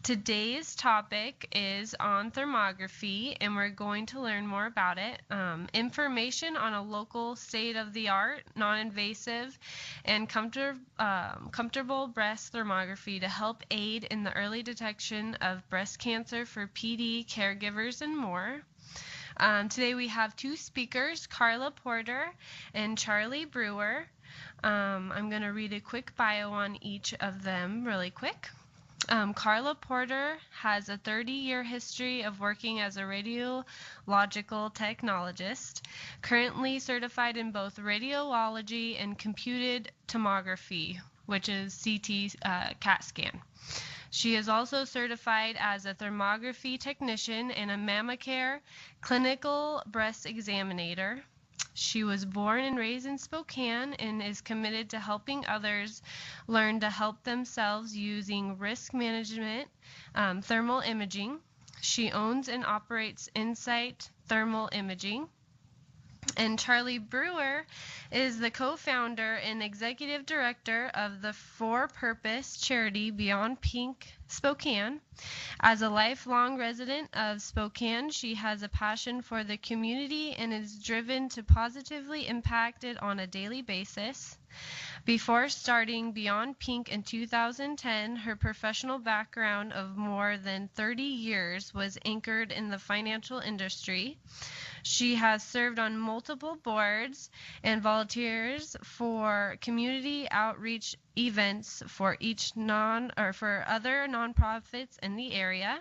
Today's topic is on thermography, and we're going to learn more about it. Information on a local state-of-the-art, non-invasive, and comfortable breast thermography to help aid in the early detection of breast cancer for PD caregivers and more. Today we have two speakers, Karla Porter and Charlie Brewer. I'm going to read a quick bio on each of them really quick. Karla Porter has a 30-year history of working as a radiological technologist, currently certified in both radiology and computed tomography, which is CT CAT scan. She is also certified as a thermography technician and a MammaCare clinical breast examiner. She was born and raised in Spokane and is committed to helping others learn to help themselves using risk management, thermal imaging. She owns and operates Insight Thermal Imaging. And Charlie Brewer is the co-founder and executive director of the for-purpose charity Beyond Pink Spokane. As a lifelong resident of Spokane, she has a passion for the community and is driven to positively impact it on a daily basis. Before starting Beyond Pink in 2010, her professional background of more than 30 years was anchored in the financial industry. She has served on multiple boards and volunteers for community outreach events for for other nonprofits in the area.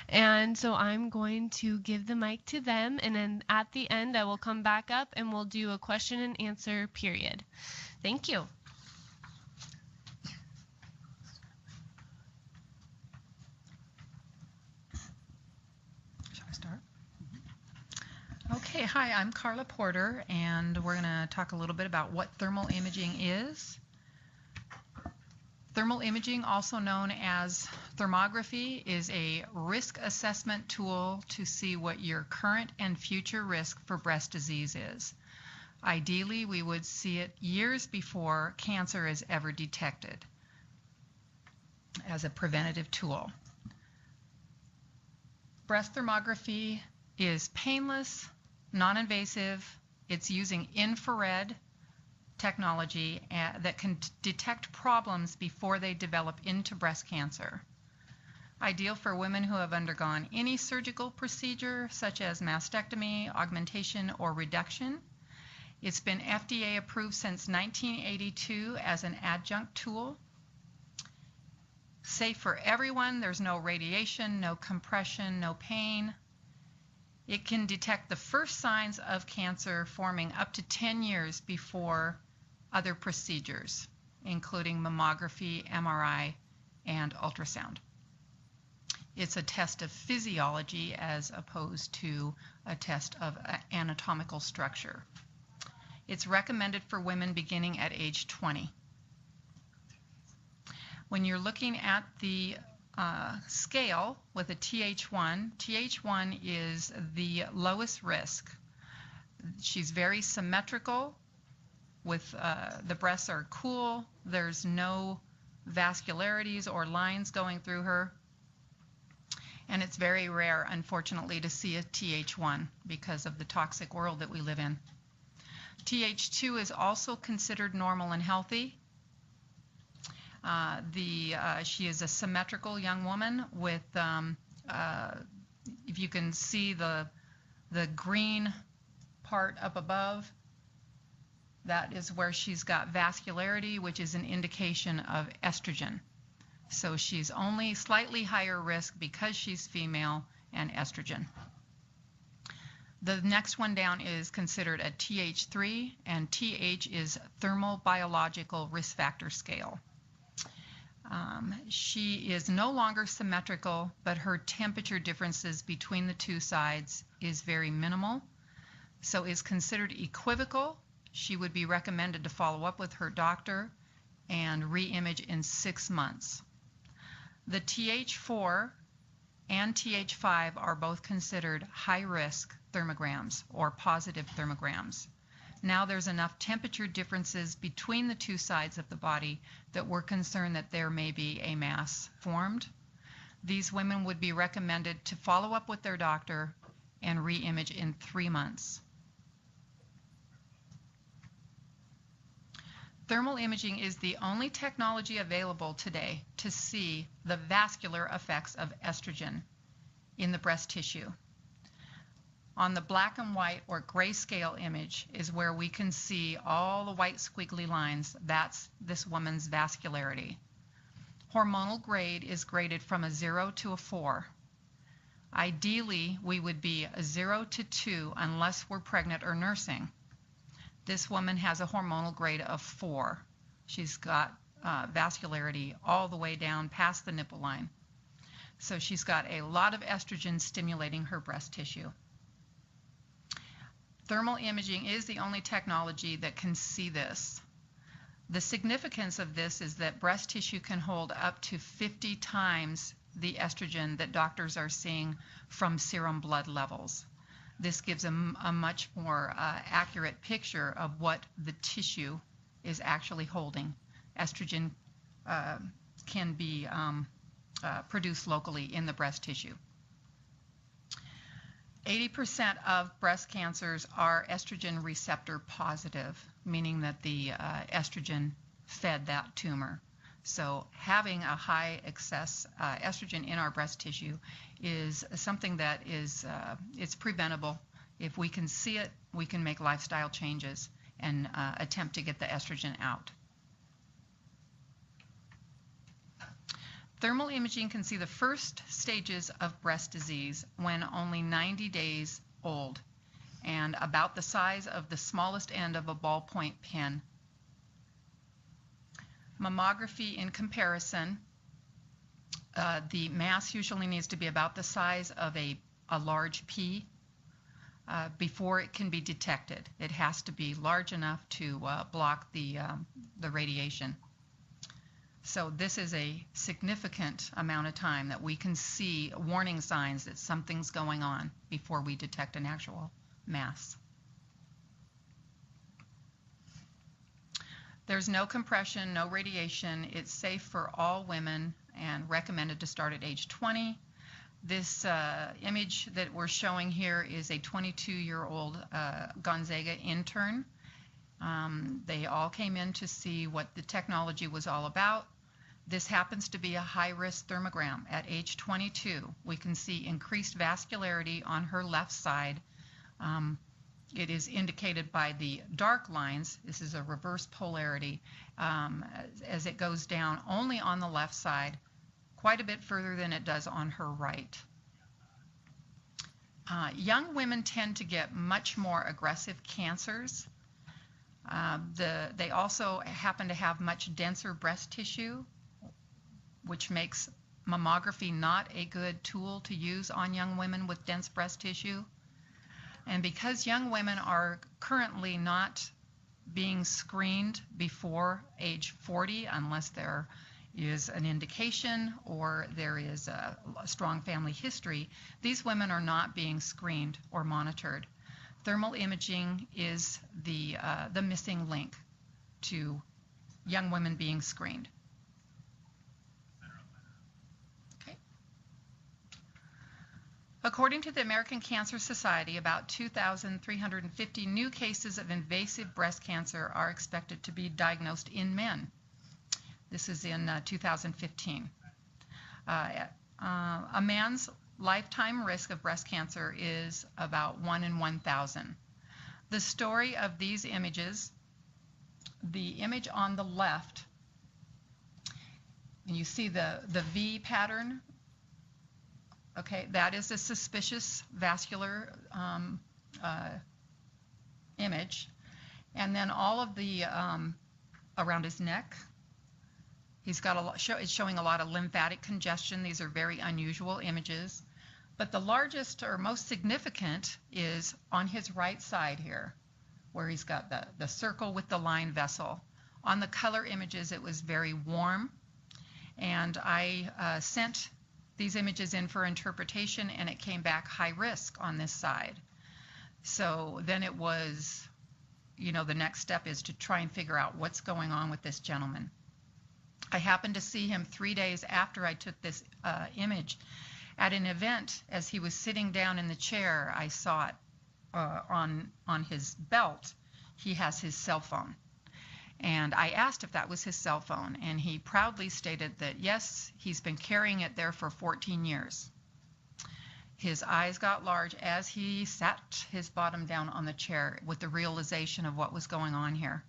And so I'm going to give the mic to them, and then at the end I will come back up and we'll do a question and answer period. Thank you. Shall I start? Okay, hi, I'm Karla Porter, and we're going to talk a little bit about what thermal imaging is. Thermal imaging, also known as thermography, is a risk assessment tool to see what your current and future risk for breast disease is. Ideally, we would see it years before cancer is ever detected as a preventative tool. Breast thermography is painless, non-invasive. It's using infrared technology that can detect problems before they develop into breast cancer. Ideal for women who have undergone any surgical procedure such as mastectomy, augmentation, or reduction. It's been FDA approved since 1982 as an adjunct tool. Safe for everyone. There's no radiation, no compression, no pain. It can detect the first signs of cancer forming up to 10 years before other procedures, including mammography, MRI, and ultrasound. It's a test of physiology as opposed to a test of anatomical structure. It's recommended for women beginning at age 20. When you're looking at the scale with a TH1, TH1 is the lowest risk. She's very symmetrical with the breasts are cool. There's no vascularities or lines going through her. And it's very rare, unfortunately, to see a TH1 because of the toxic world that we live in. TH2 is also considered normal and healthy. She is a symmetrical young woman with, if you can see the green part up above, that is where she's got vascularity, which is an indication of estrogen. So she's only slightly higher risk because she's female and estrogen. The next one down is considered a TH3, and TH is thermal biological risk factor scale. She is no longer symmetrical, but her temperature differences between the two sides is very minimal. So is considered equivocal. She would be recommended to follow up with her doctor and re-image in 6 months. The TH4 and TH5 are both considered high-risk thermograms or positive thermograms. Now there's enough temperature differences between the two sides of the body that we're concerned that there may be a mass formed. these women would be recommended to follow up with their doctor and re-image in 3 months. Thermal imaging is the only technology available today to see the vascular effects of estrogen in the breast tissue. On the black and white or grayscale image is where we can see all the white squiggly lines. That's this woman's vascularity. Hormonal grade is graded from a 0 to a 4. Ideally, we would be a 0 to 2 unless we're pregnant or nursing. This woman has a hormonal grade of 4. She's got vascularity all the way down past the nipple line. So she's got a lot of estrogen stimulating her breast tissue. Thermal imaging is the only technology that can see this. The significance of this is that breast tissue can hold up to 50 times the estrogen that doctors are seeing from serum blood levels. This gives a much more accurate picture of what the tissue is actually holding. Estrogen can be produced locally in the breast tissue. 80% of breast cancers are estrogen receptor positive, meaning that the estrogen fed that tumor. So having a high excess estrogen in our breast tissue is something that is it's preventable. If we can see it, we can make lifestyle changes and attempt to get the estrogen out. Thermal imaging can see the first stages of breast disease when only 90 days old and about the size of the smallest end of a ballpoint pen. Mammography in comparison, the mass usually needs to be about the size of a large pea before it can be detected. It has to be large enough to block the radiation. So this is a significant amount of time that we can see warning signs that something's going on before we detect an actual mass. There's no compression, no radiation. It's safe for all women and recommended to start at age 20. This image that we're showing here is a 22-year-old Gonzaga intern. They all came in to see what the technology was all about. This happens to be a high-risk thermogram. At age 22, we can see increased vascularity on her left side. It is indicated by the dark lines. This is a reverse polarity as it goes down only on the left side, quite a bit further than it does on her right. Young women tend to get much more aggressive cancers. They also happen to have much denser breast tissue, which makes mammography not a good tool to use on young women with dense breast tissue. And because young women are currently not being screened before age 40 unless there is an indication or there is a strong family history, these women are not being screened or monitored. Thermal imaging is the missing link to young women being screened. Okay. According to the American Cancer Society, about 2,350 new cases of invasive breast cancer are expected to be diagnosed in men. This is in 2015. A man's lifetime risk of breast cancer is about 1 in 1,000. The story of these images, the image on the left, and you see the V pattern, okay, that is a suspicious vascular image. And then all of the, around his neck, he's got it's showing a lot of lymphatic congestion. These are very unusual images. But the largest or most significant is on his right side here, where he's got the circle with the line vessel. On the color images, it was very warm. And I sent these images in for interpretation, and it came back high risk on this side. So then it was, the next step is to try and figure out what's going on with this gentleman. I happened to see him 3 days after I took this image at an event. As he was sitting down in the chair, I saw it on his belt. He has his cell phone. And I asked if that was his cell phone, and he proudly stated that, yes, he's been carrying it there for 14 years. His eyes got large as he sat his bottom down on the chair with the realization of what was going on here.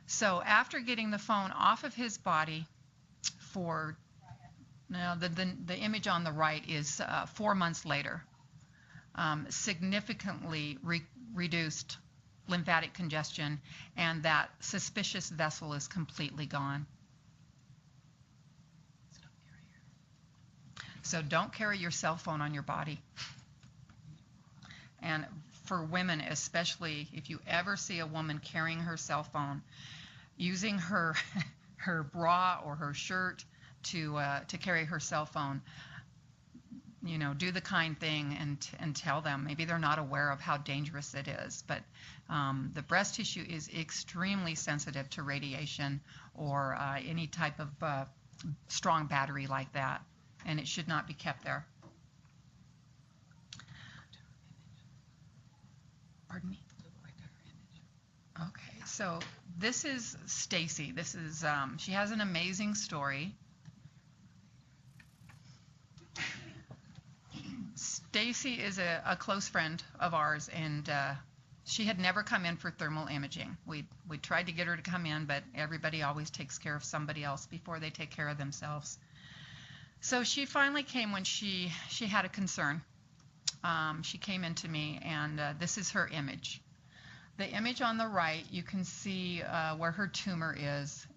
So after getting the phone off of his body for, now the image on the right is 4 months later, significantly reduced lymphatic congestion, and that suspicious vessel is completely gone. So don't carry your cell phone on your body. And for women, especially, if you ever see a woman carrying her cell phone, using her her bra or her shirt to carry her cell phone, you know, do the kind thing and tell them. Maybe they're not aware of how dangerous it is, but the breast tissue is extremely sensitive to radiation or any type of strong battery like that, and it should not be kept there. Pardon me? Okay, so this is Stacy. This is she has an amazing story. Stacy is a close friend of ours, and she had never come in for thermal imaging. We tried to get her to come in, but everybody always takes care of somebody else before they take care of themselves. So she finally came when she had a concern. She came into me, and this is her image. The image on the right, you can see where her tumor is.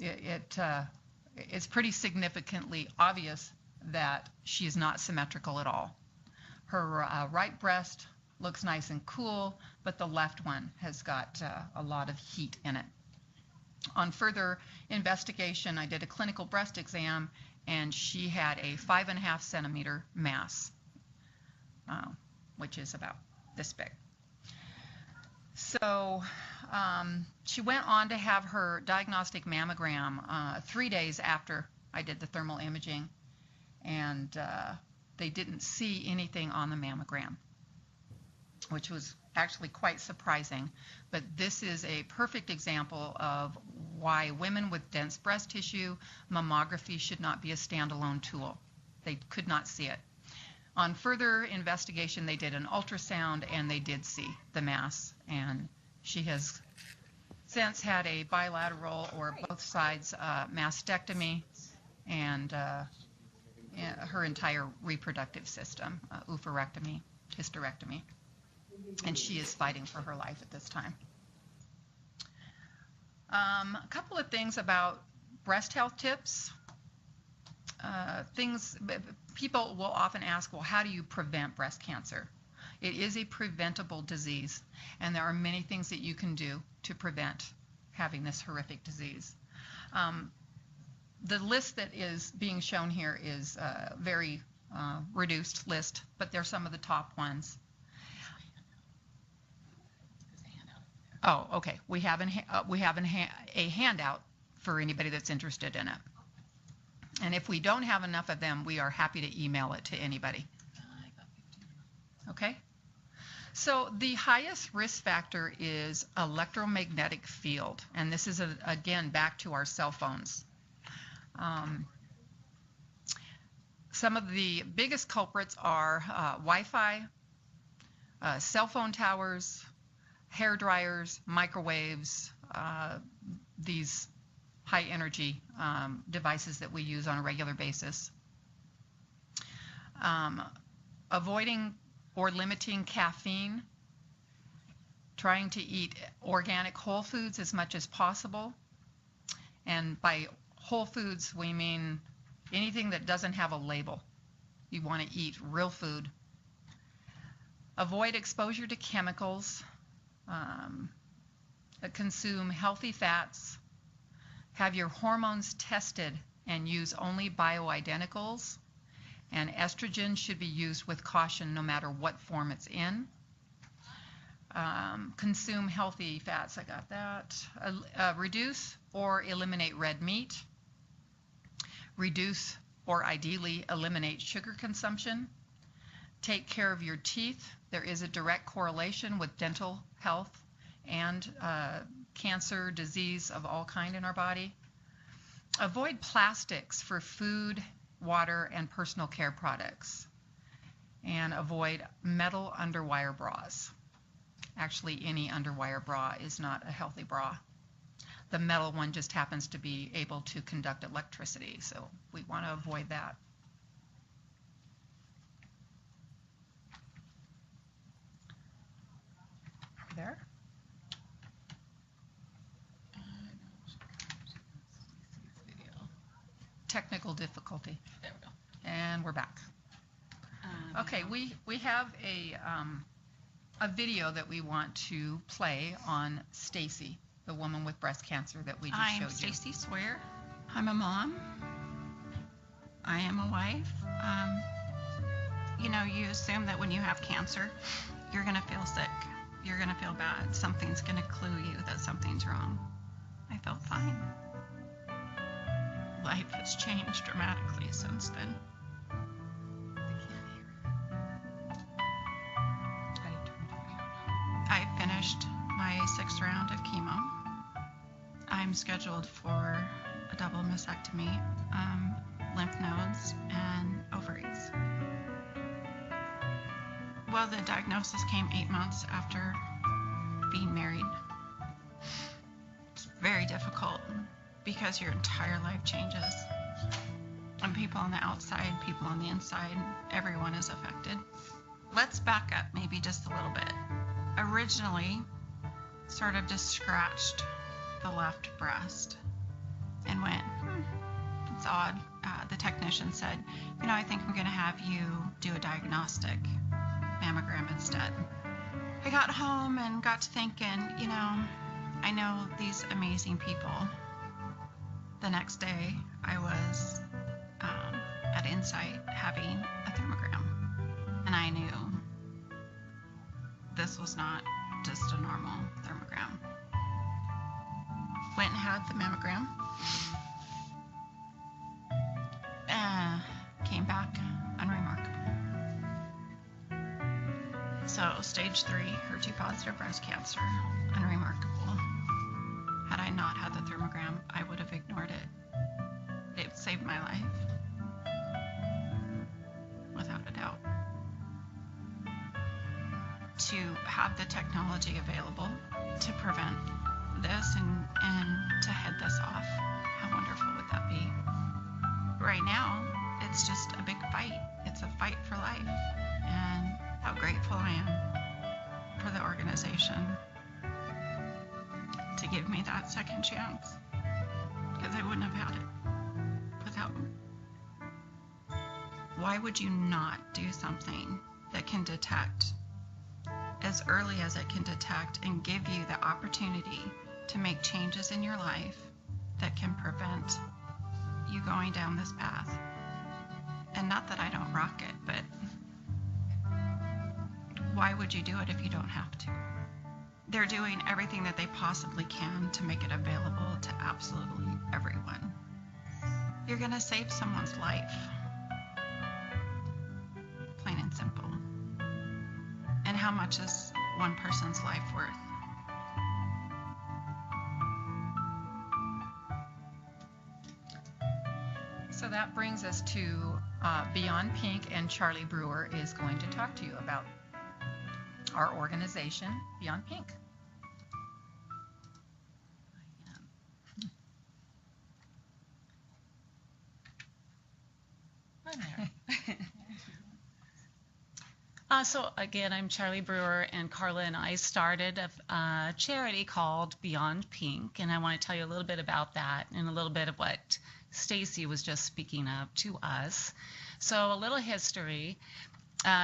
It's pretty significantly obvious that she is not symmetrical at all. Her right breast looks nice and cool, but the left one has got a lot of heat in it. On further investigation, I did a clinical breast exam, and she had a 5.5 centimeter mass, which is about this big. So she went on to have her diagnostic mammogram 3 days after I did the thermal imaging, and they didn't see anything on the mammogram, which was actually quite surprising. But this is a perfect example of why women with dense breast tissue, mammography should not be a standalone tool. They could not see it. On further investigation, they did an ultrasound, and they did see the mass, and she has since had a bilateral or both sides mastectomy, and her entire reproductive system, oophorectomy, hysterectomy, and she is fighting for her life at this time. A couple of things about breast health tips. People will often ask, well, how do you prevent breast cancer? It is a preventable disease, and there are many things that you can do to prevent having this horrific disease. The list that is being shown here is a very reduced list, but they're some of the top ones. Oh, okay. We have a handout for anybody that's interested in it. And if we don't have enough of them, we are happy to email it to anybody. Okay? So the highest risk factor is electromagnetic field. And this is, again, back to our cell phones. Some of the biggest culprits are Wi-Fi, cell phone towers, hair dryers, microwaves, these high energy devices that we use on a regular basis. Avoiding or limiting caffeine, trying to eat organic whole foods as much as possible. And by whole foods, we mean anything that doesn't have a label. You want to eat real food. Avoid exposure to chemicals. Consume healthy fats. Have your hormones tested and use only bioidenticals. And estrogen should be used with caution no matter what form it's in. Consume healthy fats. I got that. Reduce or eliminate red meat. Reduce or ideally eliminate sugar consumption. Take care of your teeth. There is a direct correlation with dental health and cancer, disease of all kind in our body. Avoid plastics for food, water, and personal care products. And avoid metal underwire bras. Actually, any underwire bra is not a healthy bra. The metal one just happens to be able to conduct electricity, so we want to avoid that. There? Technical difficulty. There we go. And we're back. Okay, we have a video that we want to play on Stacy, the woman with breast cancer that we just showed you. I'm Stacys Story. I'm a mom. I am a wife. You assume that when you have cancer, you're going to feel sick. You're going to feel bad. Something's going to clue you that something's wrong. I felt fine. Life has changed dramatically since then. I finished my 6th round of chemo. I'm scheduled for a double mastectomy, lymph nodes, and ovaries. Well, the diagnosis came 8 months after being married. It's very difficult because your entire life changes. And people on the outside, people on the inside, everyone is affected. Let's back up maybe just a little bit. Originally, sort of just scratched the left breast and went, it's odd. The technician said, I think I'm going to have you do a diagnostic mammogram instead. I got home and got to thinking, I know these amazing people. The next day, I was at Insight having a thermogram, and I knew this was not just a normal thermogram. Went and had the mammogram. Came back unremarkable. So stage 3, HER2 positive breast cancer, unremarkable. Had I not had the thermogram, I would have ignored it. It saved my life. Without a doubt. To have the technology available to prevent this and to head this off, how wonderful would that be? Right now, it's just a big fight. It's a fight for life. And how grateful I am for the organization to give me that second chance, because I wouldn't have had it without them. Why would you not do something that can detect as early as it can detect and give you the opportunity to make changes in your life that can prevent you going down this path? And not that I don't rock it, but why would you do it if you don't have to? They're doing everything that they possibly can to make it available to absolutely everyone. You're going to save someone's life. Plain and simple. And how much is one person's life worth? So that brings us to Beyond Pink, and Charlie Brewer is going to talk to you about our organization, Beyond Pink. So again, I'm Charlie Brewer, and Karla and I started a charity called Beyond Pink, and I want to tell you a little bit about that and a little bit of what Stacy was just speaking of to us. So a little history.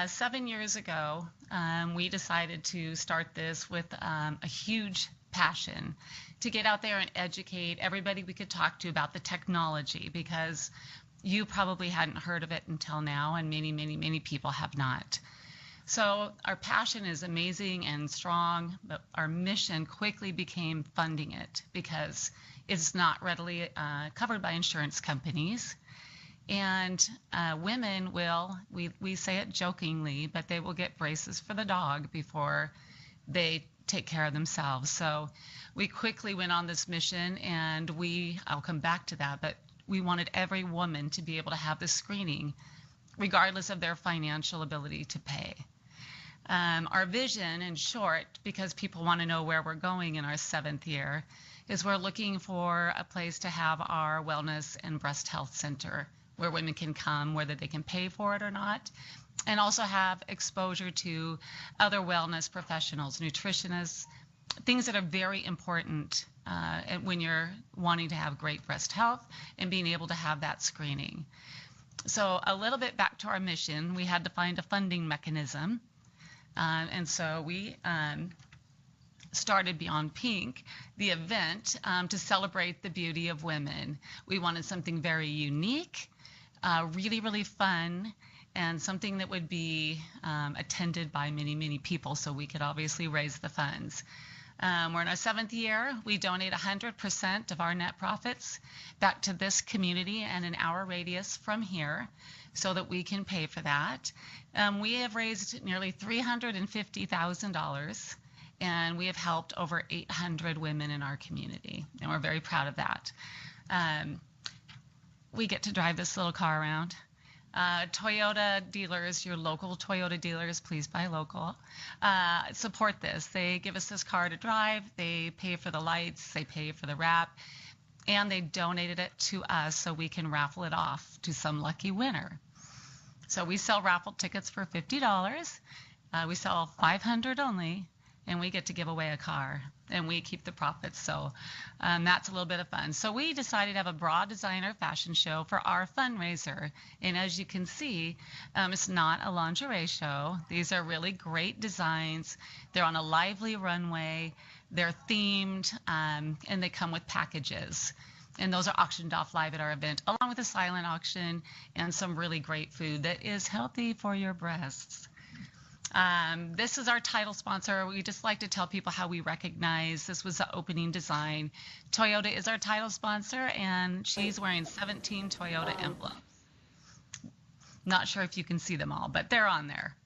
7 years ago, we decided to start this with a huge passion to get out there and educate everybody we could talk to about the technology, because you probably hadn't heard of it until now, and many, many, many people have not. So our passion is amazing and strong, but our mission quickly became funding it because it's not readily covered by insurance companies. And women will, we say it jokingly, but they will get braces for the dog before they take care of themselves. So we quickly went on this mission, and I'll come back to that, but we wanted every woman to be able to have this screening, regardless of their financial ability to pay. Our vision, in short, because people want to know where we're going in our 7th year, is we're looking for a place to have our wellness and breast health center where women can come, whether they can pay for it or not, and also have exposure to other wellness professionals, nutritionists, things that are very important when you're wanting to have great breast health and being able to have that screening. So a little bit back to our mission, we had to find a funding mechanism. And so we started Beyond Pink, the event, to celebrate the beauty of women. We wanted something very unique, really, really fun, and something that would be attended by many, many people so we could obviously raise the funds. We're in our 7th year. We donate 100% of our net profits back to this community and an hour radius from here so that we can pay for that. We have raised nearly $350,000, and we have helped over 800 women in our community, and we're very proud of that. We get to drive this little car around. Toyota dealers, your local Toyota dealers, please buy local, support this. They give us this car to drive, they pay for the lights, they pay for the wrap, and they donated it to us so we can raffle it off to some lucky winner. So we sell raffle tickets for $50. We sell 500 only, and we get to give away a car, and we keep the profits. So that's a little bit of fun. So we decided to have a broad designer fashion show for our fundraiser. And as you can see, it's not a lingerie show. These are really great designs. They're on a lively runway. They're themed, and they come with packages. And those are auctioned off live at our event, along with a silent auction and some really great food that is healthy for your breasts. This is our title sponsor. We just like to tell people how we recognize. This was the opening design. Toyota is our title sponsor, and she's wearing 17 Toyota emblems. Not sure if you can see them all, but they're on there.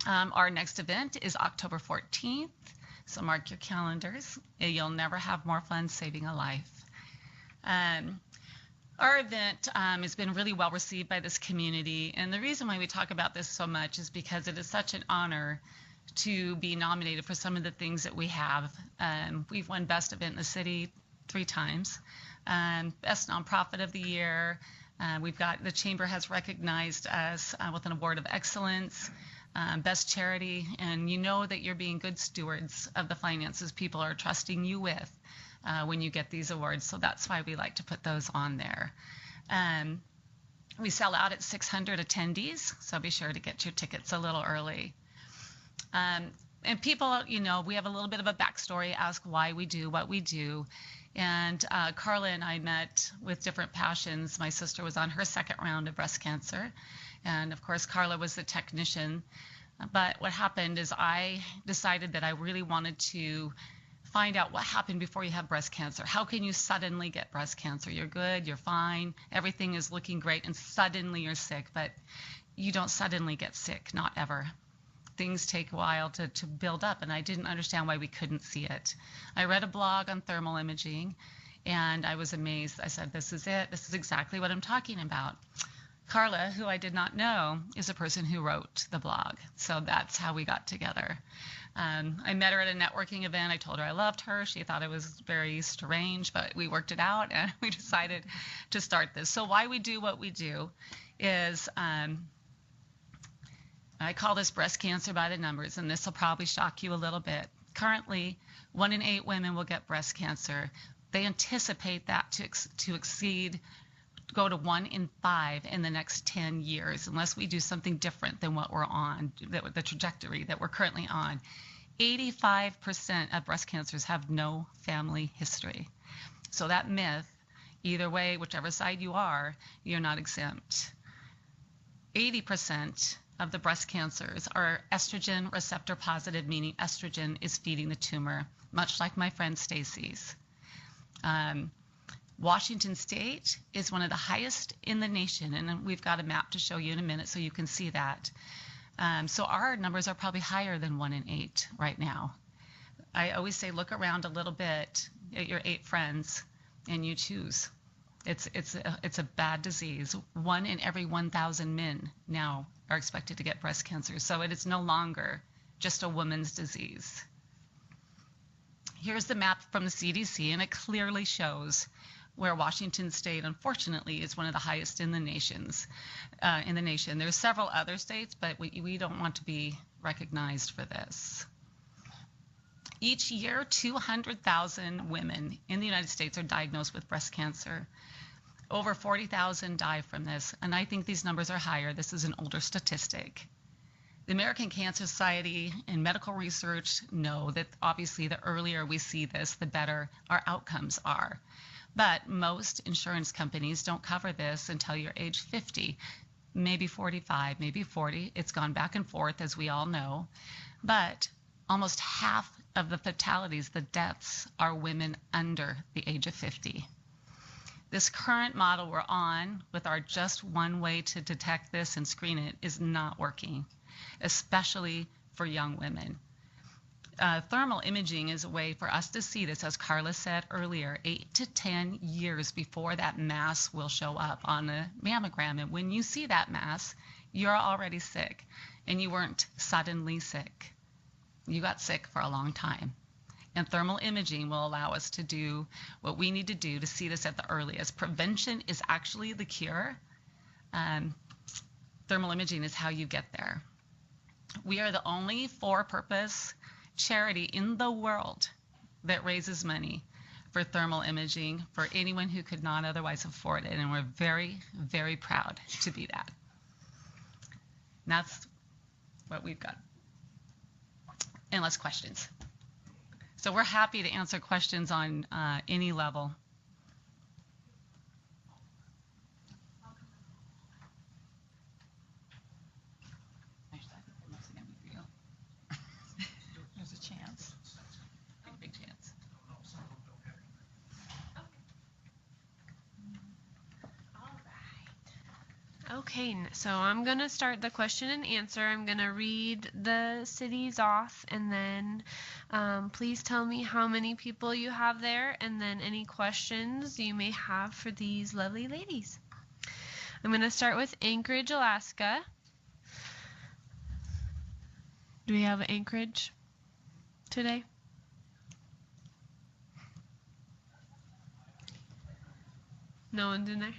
Our next event is October 14th, so mark your calendars. You'll never have more fun saving a life. Our event has been really well received by this community, and the reason why we talk about this so much is because it is such an honor to be nominated for some of the things that we have. We've won Best Event in the City 3 times, Best Nonprofit of the Year. The Chamber has recognized us with an Award of Excellence, Best Charity, and you know that you're being good stewards of the finances people are trusting you with when you get these awards. So that's why we like to put those on there. We sell out at 600 attendees, so be sure to get your tickets a little early. And people, we have a little bit of a backstory, ask why we do what we do. And Karla and I met with different passions. My sister was on her 2nd round of breast cancer. And of course, Karla was the technician. But what happened is I decided that I really wanted to find out what happened before you have breast cancer. How can you suddenly get breast cancer? You're good, you're fine, everything is looking great, and suddenly you're sick. But you don't suddenly get sick, not ever. Things take a while to build up, and I didn't understand why we couldn't see it. I read a blog on thermal imaging, and I was amazed. I said, this is it. This is exactly what I'm talking about. Karla, who I did not know, is a person who wrote the blog. So that's how we got together. I met her at a networking event. I told her I loved her. She thought it was very strange, but we worked it out, and we decided to start this. So why we do what we do is I call this breast cancer by the numbers, and this will probably shock you a little bit. Currently, 1 in 8 women will get breast cancer. They anticipate that to go to 1 in 5 in the next 10 years, unless we do something different than what we're on, the trajectory that we're currently on. 85% of breast cancers have no family history. So that myth, either way, whichever side you are, you're not exempt. 80% of the breast cancers are estrogen receptor positive, meaning estrogen is feeding the tumor, much like my friend Stacy's. Washington State is one of the highest in the nation, and we've got a map to show you in a minute so you can see that. So our numbers are probably higher than 1 in 8 right now. I always say look around a little bit at your 8 friends and you choose. It's a bad disease. 1 in every 1,000 men now are expected to get breast cancer. So it is no longer just a woman's disease. Here's the map from the CDC, and it clearly shows where Washington State, unfortunately, is one of the highest in the nation. There's several other states, but we don't want to be recognized for this. Each year, 200,000 women in the United States are diagnosed with breast cancer. Over 40,000 die from this, and I think these numbers are higher. This is an older statistic. The American Cancer Society and medical research know that obviously the earlier we see this, the better our outcomes are. But most insurance companies don't cover this until you're age 50, maybe 45, maybe 40. It's gone back and forth, as we all know. But almost half of the fatalities, the deaths, are women under the age of 50. This current model we're on with our just one way to detect this and screen it is not working, especially for young women. Thermal imaging is a way for us to see this, as Karla said earlier, 8 to 10 years before that mass will show up on a mammogram. And when you see that mass, you're already sick, and you weren't suddenly sick. You got sick for a long time. And thermal imaging will allow us to do what we need to do to see this at the earliest. Prevention is actually the cure. Thermal imaging is how you get there. We are the only for-purpose charity in the world that raises money for thermal imaging for anyone who could not otherwise afford it. And we're very, very proud to be that. And that's what we've got. Endless questions. So we're happy to answer questions on any level. There's a chance. Big chance. Okay, so I'm going to start the question and answer. I'm going to read the cities off, and then please tell me how many people you have there, and then any questions you may have for these lovely ladies. I'm going to start with Anchorage, Alaska. Do we have Anchorage today? No one's in there?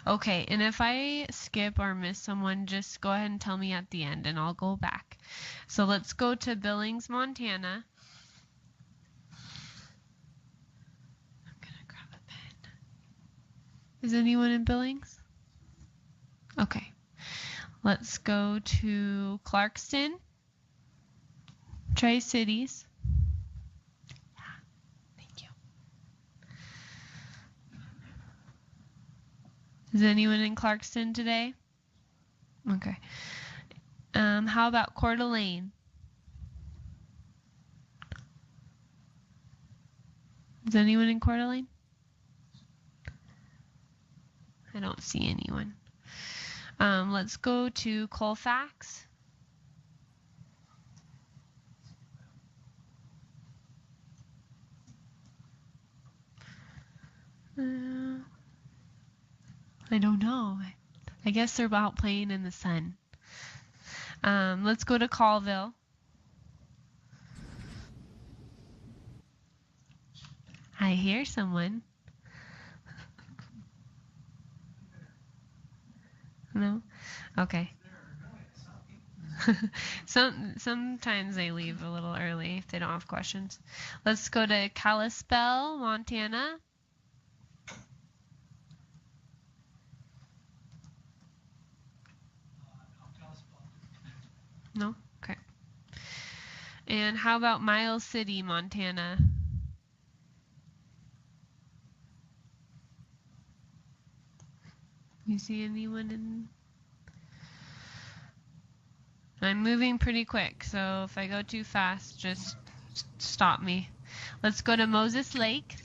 Okay, and if I skip or miss someone, just go ahead and tell me at the end, and I'll go back. So let's go to Billings, Montana. I'm going to grab a pen. Is anyone in Billings? Okay. Let's go to Clarkston, Tri-Cities. Thank you. Is anyone in Clarkston today? Okay. How about Coeur d'Alene? Is anyone in Coeur d'Alene? I don't see anyone. Let's go to Colfax. I don't know. I guess they're out playing in the sun. Let's go to Colville. I hear someone. No? Okay. Sometimes they leave a little early if they don't have questions. Let's go to Kalispell, Montana. No? Okay. And how about Miles City, Montana? You see anyone in? I'm moving pretty quick, so if I go too fast, just stop me. Let's go to Moses Lake.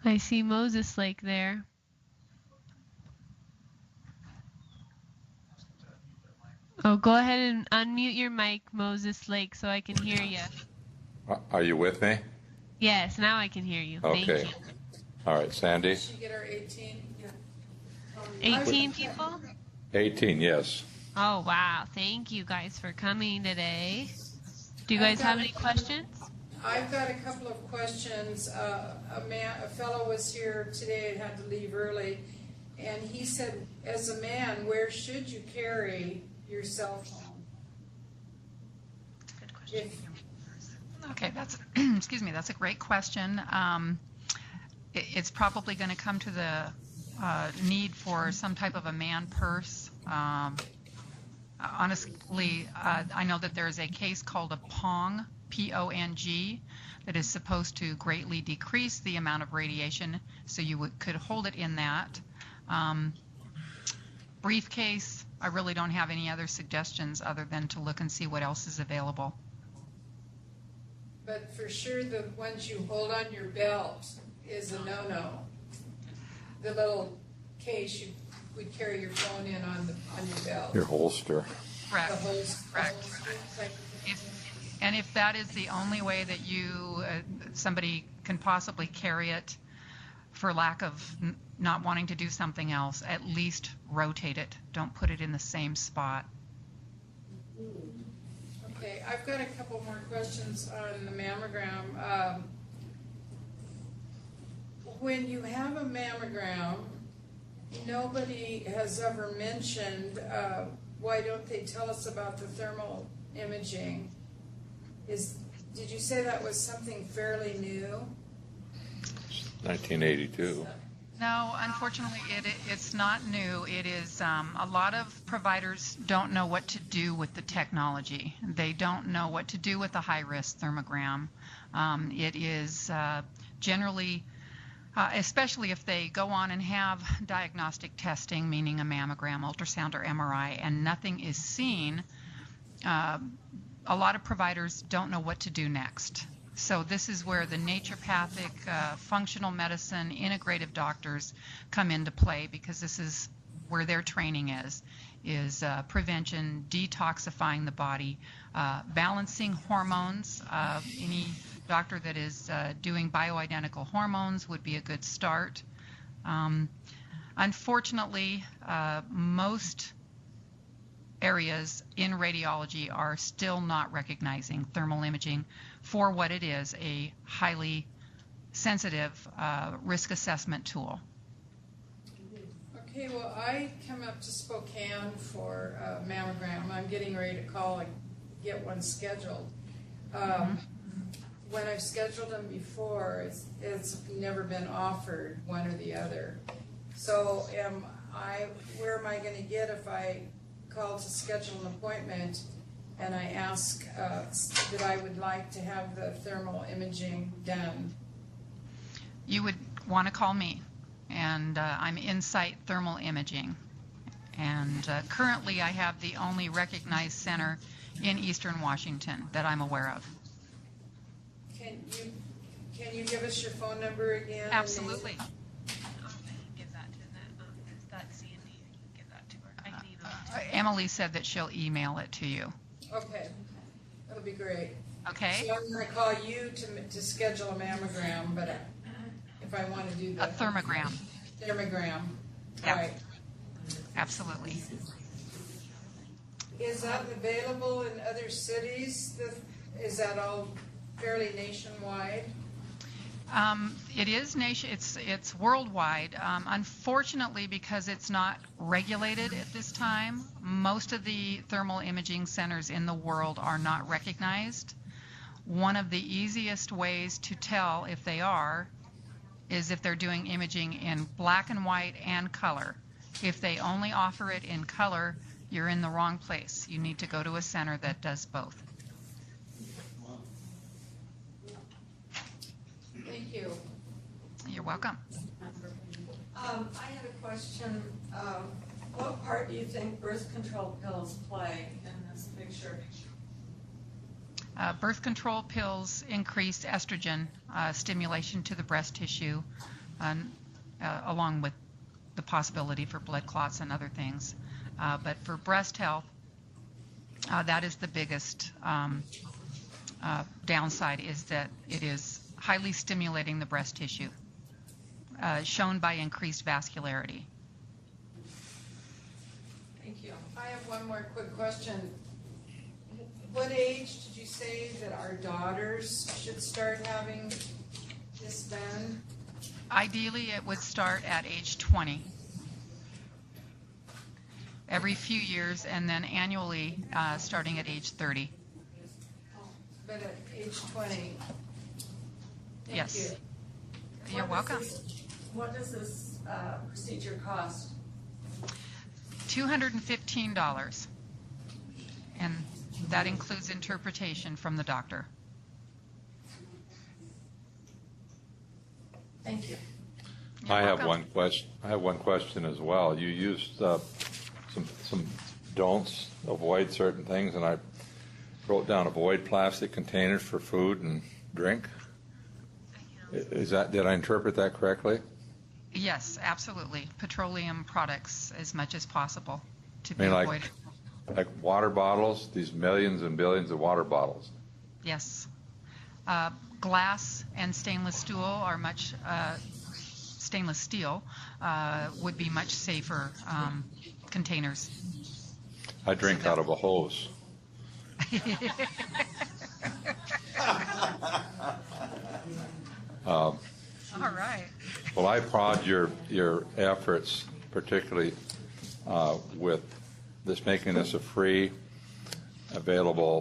I see Moses Lake there. Oh, go ahead and unmute your mic, Moses Lake, so I can hear you. Are you with me? Yes, now I can hear you. Okay. Thank you. All right, Sandy? Did she get our 18? Yeah. 18 people? 18, yes. Oh, wow. Thank you guys for coming today. Do you guys have any questions? I've got a couple of questions. A fellow was here today and had to leave early, and he said, as a man, where should you carry your cell phone? Good question. Okay, that's excuse me. That's a great question. It's probably going to come to the need for some type of a man purse. Honestly, I know that there is a case called a PONG, P-O-N-G, that is supposed to greatly decrease the amount of radiation, so you could hold it in that. Briefcase, I really don't have any other suggestions other than to look and see what else is available. But for sure, the ones you hold on your belt is a no-no. The little case you would carry your phone in on your belt. Your holster. Correct. The holster. Correct. And if that is the only way that you somebody can possibly carry it for lack of not wanting to do something else, at least rotate it. Don't put it in the same spot. Okay, I've got a couple more questions on the mammogram. When you have a mammogram, nobody has ever mentioned, why don't they tell us about the thermal imaging? Did you say that was something fairly new? 1982. No, unfortunately, it's not new. It is a lot of providers don't know what to do with the technology. They don't know what to do with the high-risk thermogram. It is generally, especially if they go on and have diagnostic testing, meaning a mammogram, ultrasound, or MRI, and nothing is seen, a lot of providers don't know what to do next. So this is where the naturopathic, functional medicine, integrative doctors come into play, because this is where their training is prevention, detoxifying the body, balancing hormones. Any doctor that is doing bioidentical hormones would be a good start. Unfortunately, most areas in radiology are still not recognizing thermal imaging for what it is, a highly sensitive risk assessment tool. Okay, well, I come up to Spokane for a mammogram. I'm getting ready to call and get one scheduled. When I've scheduled them before, it's never been offered, one or the other. So where am I going to get if I call to schedule an appointment and I ask that I would like to have the thermal imaging done? You would want to call me, and I'm Insight Thermal Imaging. And currently I have the only recognized center in Eastern Washington that I'm aware of. Can you give us your phone number again? Absolutely. Give that to that Sandy. Give that to her. I need that. Emily said that she'll email it to you. Okay, that'll be great. Okay. So I'm going to call you to schedule a mammogram, but if I want to do A thermogram. Thermogram, Yeah. right. Absolutely. Is that available in other cities? Is that all fairly nationwide? It is it's worldwide. Unfortunately, because it's not regulated at this time, most of the thermal imaging centers in the world are not recognized. One of the easiest ways to tell if they are is if they're doing imaging in black and white and color. If they only offer it in color, you're in the wrong place. You need to go to a center that does both. Thank you. You're welcome. I had a question. What part do you think birth control pills play in this picture? Birth control pills increase estrogen stimulation to the breast tissue, along with the possibility for blood clots and other things. But for breast health, that is the biggest downside, is that it is highly stimulating the breast tissue, shown by increased vascularity. Thank you. I have one more quick question. What age did you say that our daughters should start having this done? Ideally, it would start at age 20. Every few years, and then annually, starting at age 30. But at age 20. Thank Yes. you. You're welcome. What does this procedure cost? $215, and that includes interpretation from the doctor. Thank you. You're I have welcome. one question. I have one question as well. You used some don'ts, avoid certain things, and I wrote down avoid plastic containers for food and drink. Is that, did I interpret that correctly? Yes, absolutely. Petroleum products as much as possible to I be mean, avoided. like water bottles, these millions and billions of water bottles. Yes. Glass and stainless steel are much, stainless steel would be much safer containers. I drink out of a hose. All right. Well, I applaud your efforts, particularly with this, making this a free, available